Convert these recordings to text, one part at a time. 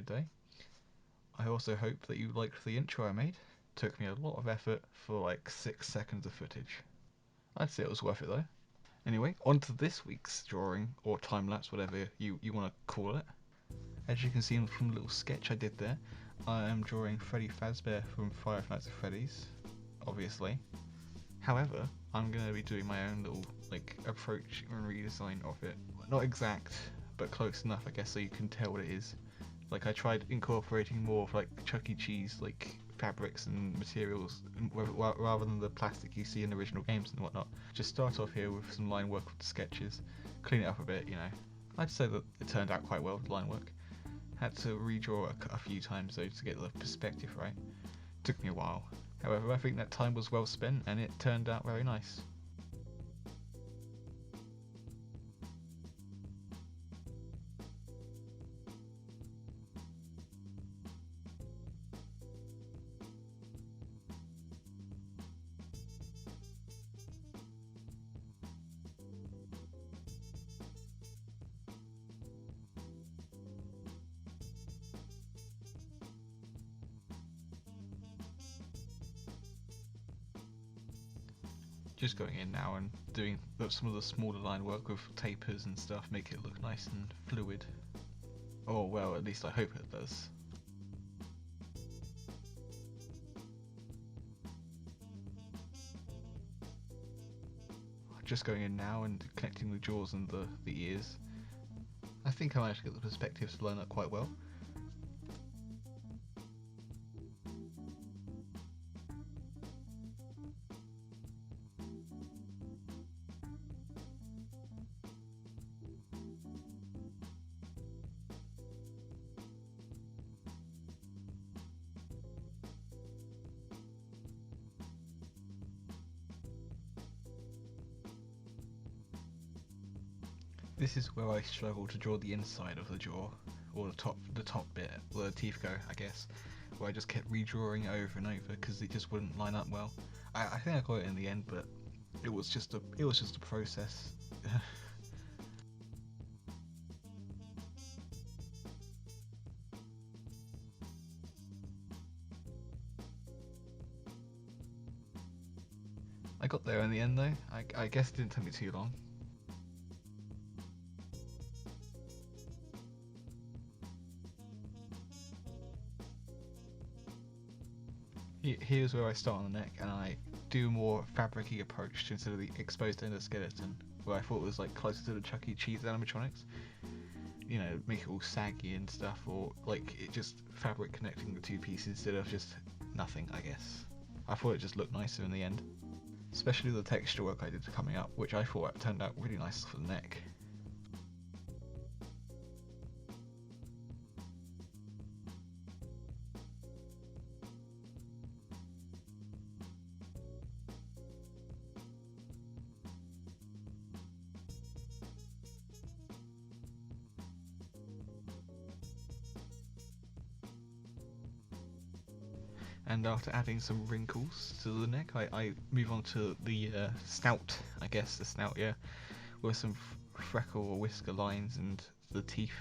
day. I also hope that you liked the intro I made. Took me a lot of effort for like 6 seconds of footage. I'd say it was worth it though. Anyway, on to this week's drawing, or time-lapse, whatever you want to call it. As you can see from the little sketch I did there, I am drawing Freddy Fasbear from Five Nights at Freddy's, obviously. However, I'm going to be doing my own little approach and redesign of it. Not exact, but close enough, I guess, so you can tell what it is. I tried incorporating more of Chuck E. Cheese fabrics and materials rather than the plastic you see in original games and whatnot. Just start off here with some line work with the sketches, clean it up a bit, you know. I'd say that it turned out quite well with line work. Had to redraw a few times though to get the perspective right. Took me a while. However, I think that time was well spent and it turned out very nice. Just going in now and doing some of the smaller line work with tapers and stuff, make it look nice and fluid. Or well, at least I hope it does. Just going in now and connecting the jaws and the ears. I think I managed to get the perspectives to line up quite well. This is where I struggle to draw the inside of the jaw, or the top bit, where the teeth go, I guess, where I just kept redrawing it over and over because it just wouldn't line up well. I think I got it in the end, but it was just a process. I got there in the end though. I guess it didn't take me too long. Here's where I start on the neck and I do more fabric-y approach instead of the exposed endoskeleton, where I thought it was closer to the Chuck E. Cheese animatronics. You know, make it all saggy and stuff, or it just fabric connecting the two pieces instead of just nothing, I guess. I thought it just looked nicer in the end. Especially the texture work I did coming up, which I thought turned out really nice for the neck. And after adding some wrinkles to the neck, I move on to the snout, I guess, the snout, yeah, with some freckle or whisker lines and the teeth.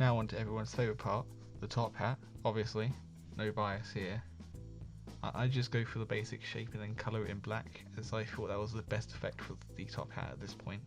Now on to everyone's favourite part, the top hat, obviously, no bias here. I just go for the basic shape and then colour it in black, as I thought that was the best effect for the top hat at this point.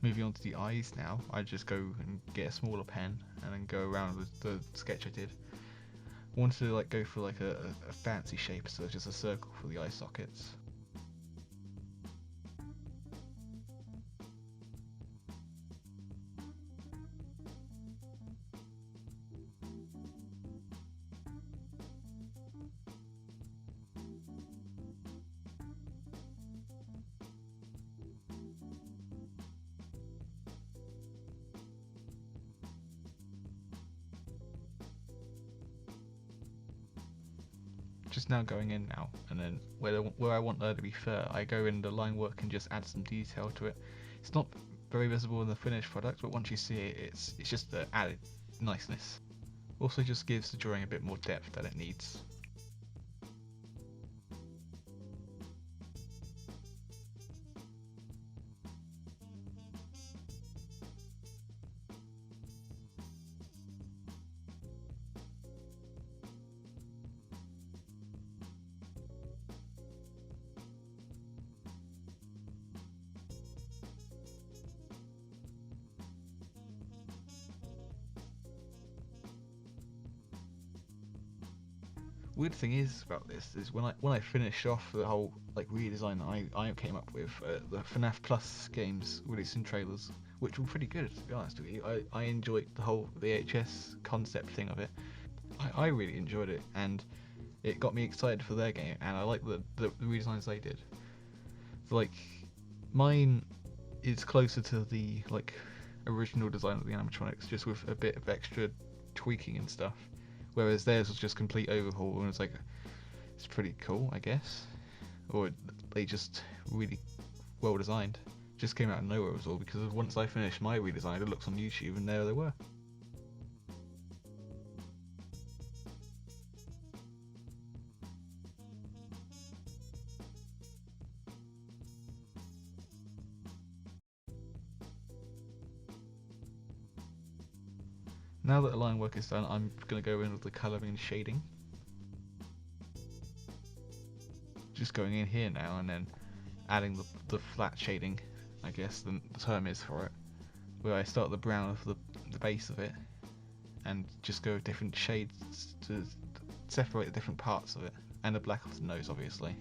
Moving on to the eyes now, I just go and get a smaller pen and then go around with the sketch I did. I wanted to like go for like a fancy shape, so it's just a circle for the eye sockets. Just now going in now, and then where I want there to be fur, I go in the line work and just add some detail to it. It's not very visible in the finished product, but once you see it, it's just the added niceness. Also just gives the drawing a bit more depth that it needs. Weird thing is about this is when I finished off the whole like redesign that I came up with, the Fnaf Plus games releasing trailers, which were pretty good to be honest with you. I enjoyed the whole VHS concept thing of it. I really enjoyed it, and it got me excited for their game, and I like the redesigns they did. So, like mine is closer to the like original design of the animatronics, just with a bit of extra tweaking and stuff. Whereas theirs was just complete overhaul, and it's like it's pretty cool, I guess. Or they just really well designed. Just came out of nowhere was all, because once I finished my redesign, I looked on YouTube and there they were. Now that the line work is done, I'm going to go in with the colouring and shading. Just going in here now and then adding the flat shading, I guess the term is for it, where I start the brown of the base of it and just go with different shades to separate the different parts of it, and the black of the nose obviously.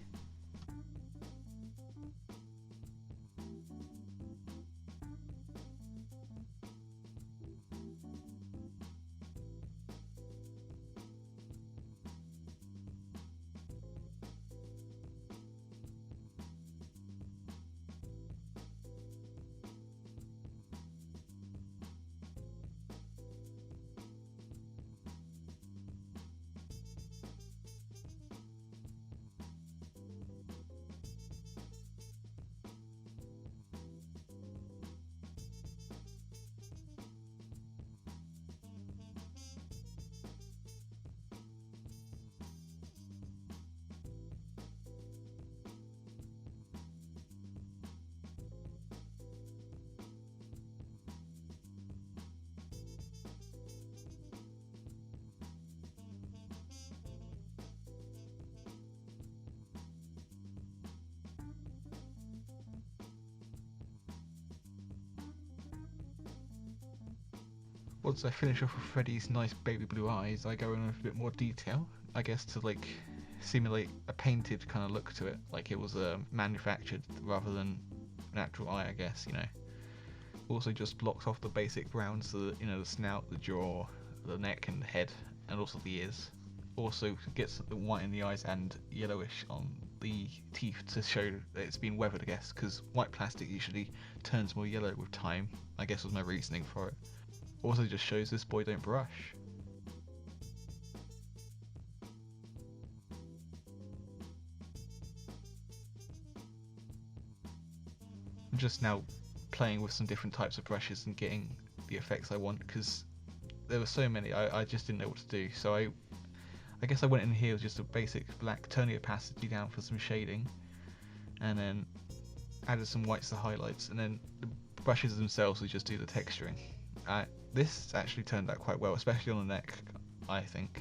Once I finish off with Freddy's nice baby blue eyes, I go in with a bit more detail, I guess to like simulate a painted kind of look to it, like it was manufactured rather than an actual eye, I guess, you know. Also just blocks off the basic browns, so that, you know, the snout, the jaw, the neck and the head, and also the ears. Also gets the white in the eyes and yellowish on the teeth to show that it's been weathered, I guess, because white plastic usually turns more yellow with time, I guess was my reasoning for it. Also just shows this boy don't brush. I'm just now playing with some different types of brushes and getting the effects I want, because there were so many I just didn't know what to do. So I guess I went in here with just a basic black, turn the opacity down for some shading, and then added some whites to highlights, and then the brushes themselves will just do the texturing. This actually turned out quite well, especially on the neck, I think.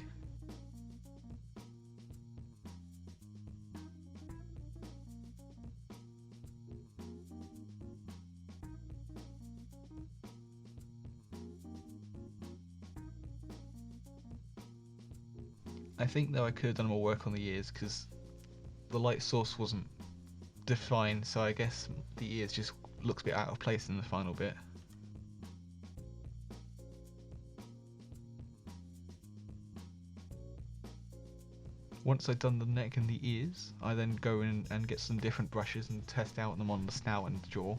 I think though I could have done more work on the ears because the light source wasn't defined, so I guess the ears just looks a bit out of place in the final bit. Once I've done the neck and the ears, I then go in and get some different brushes and test out them on the snout and the jaw,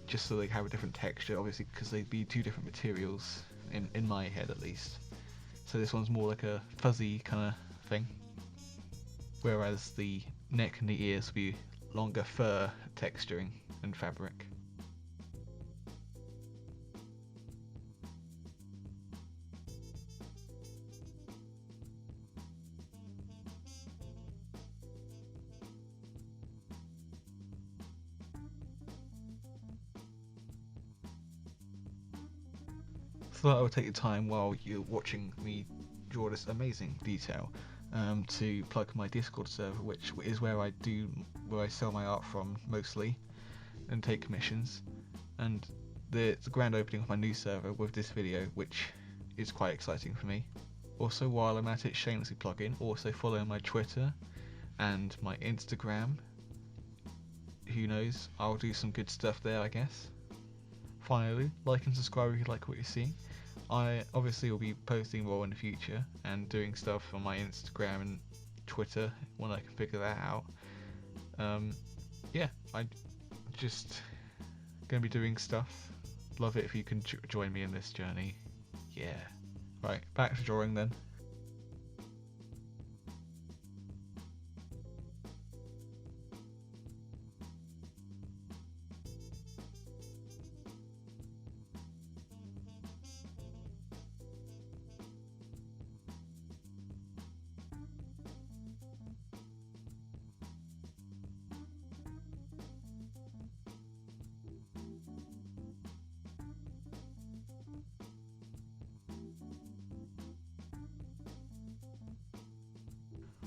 just so they have a different texture, obviously because they'd be two different materials, in my head at least. So this one's more like a fuzzy kind of thing, whereas the neck and the ears will be longer fur texturing and fabric. So I will take the time while you're watching me draw this amazing detail to plug my Discord server, which is where I sell my art from mostly and take commissions, and the grand opening of my new server with this video, which is quite exciting for me. Also, while I'm at it, shamelessly plug in, also follow my Twitter and my Instagram. Who knows, I'll do some good stuff there, I guess. Finally, like and subscribe if you like what you're seeing. I obviously will be posting more in the future and doing stuff on my Instagram and Twitter when I can figure that out. Yeah, I just gonna be doing stuff. Love it if you can join me in this journey. Yeah. Right, back to drawing then.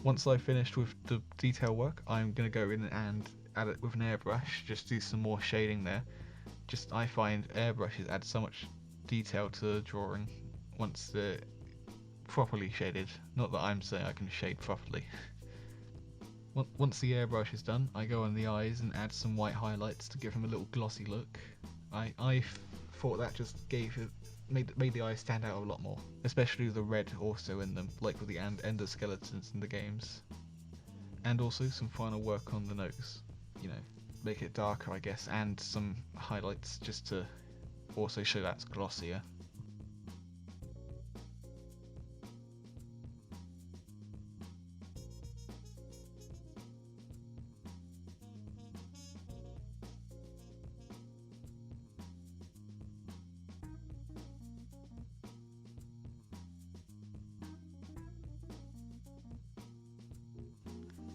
Once I've finished with the detail work, I'm going to go in and add it with an airbrush, just do some more shading there. I find airbrushes add so much detail to the drawing once they're properly shaded. Not that I'm saying I can shade properly. Once the airbrush is done, I go on the eyes and add some white highlights to give them a little glossy look. I thought that just made the eyes stand out a lot more, especially with the red also in them, like with the endoskeletons in the games. And also some final work on the nose, make it darker I guess, and some highlights just to also show that's glossier.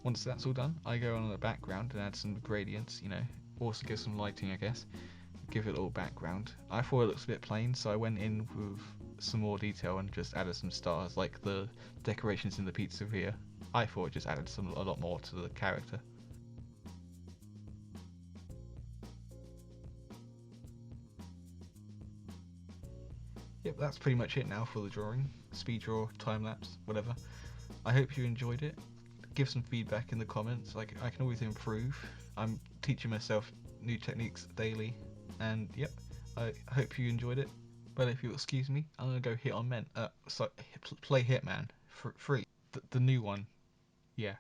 Once that's all done, I go on the background and add some gradients, also give some lighting I guess, give it a little background. I thought it looks a bit plain, so I went in with some more detail and just added some stars, like the decorations in the pizzeria. I thought it just added a lot more to the character. Yep, that's pretty much it now for the drawing. Speed draw, time lapse, whatever. I hope you enjoyed it. Give some feedback in the comments. I can always improve. I'm teaching myself new techniques daily, and yep, I hope you enjoyed it. But if you'll excuse me, I'm gonna go play Hitman for free. The new one, yeah.